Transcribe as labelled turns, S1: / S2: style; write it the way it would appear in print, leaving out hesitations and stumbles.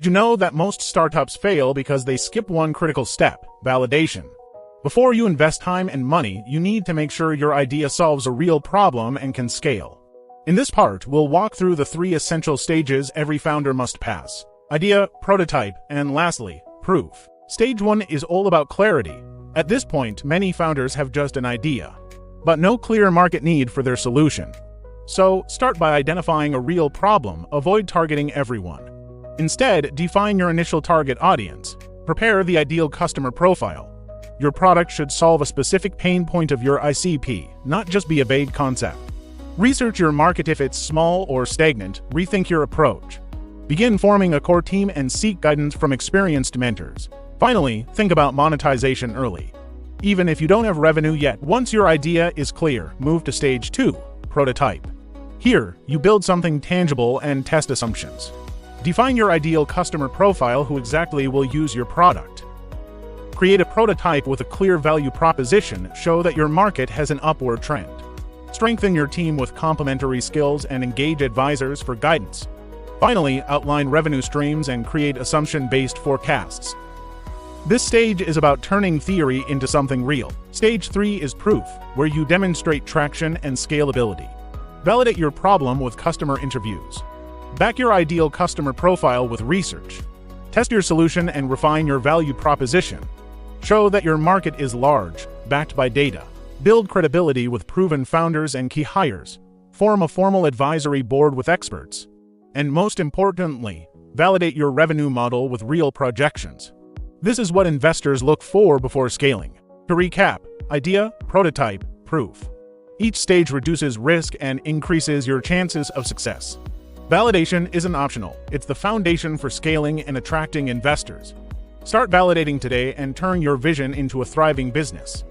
S1: Did you know that most startups fail because they skip one critical step, validation? Before you invest time and money, you need to make sure your idea solves a real problem and can scale. In this part, we'll walk through the 3 essential stages every founder must pass: idea, prototype, and lastly, proof. Stage 1 is all about clarity. At this point, many founders have just an idea, but no clear market need for their solution. So, start by identifying a real problem. Avoid targeting everyone. Instead, define your initial target audience. Prepare the ideal customer profile. Your product should solve a specific pain point of your ICP, not just be a vague concept. Research your market. If it's small or stagnant, rethink your approach. Begin forming a core team and seek guidance from experienced mentors. Finally, think about monetization early. Even if you don't have revenue yet, once your idea is clear, move to stage 2, prototype. Here, you build something tangible and test assumptions. Define your ideal customer profile, who exactly will use your product. Create a prototype with a clear value proposition. Show that your market has an upward trend. Strengthen your team with complementary skills and engage advisors for guidance. Finally, outline revenue streams and create assumption-based forecasts. This stage is about turning theory into something real. Stage 3 is proof, where you demonstrate traction and scalability. Validate your problem with customer interviews. Back your ideal customer profile with research. Test your solution and refine your value proposition. Show that your market is large, backed by data. Build credibility with proven founders and key hires. Form a formal advisory board with experts. And most importantly, validate your revenue model with real projections. This is what investors look for before scaling. To recap: idea, prototype, proof. Each stage reduces risk and increases your chances of success. Validation isn't optional. It's the foundation for scaling and attracting investors. Start validating today and turn your vision into a thriving business.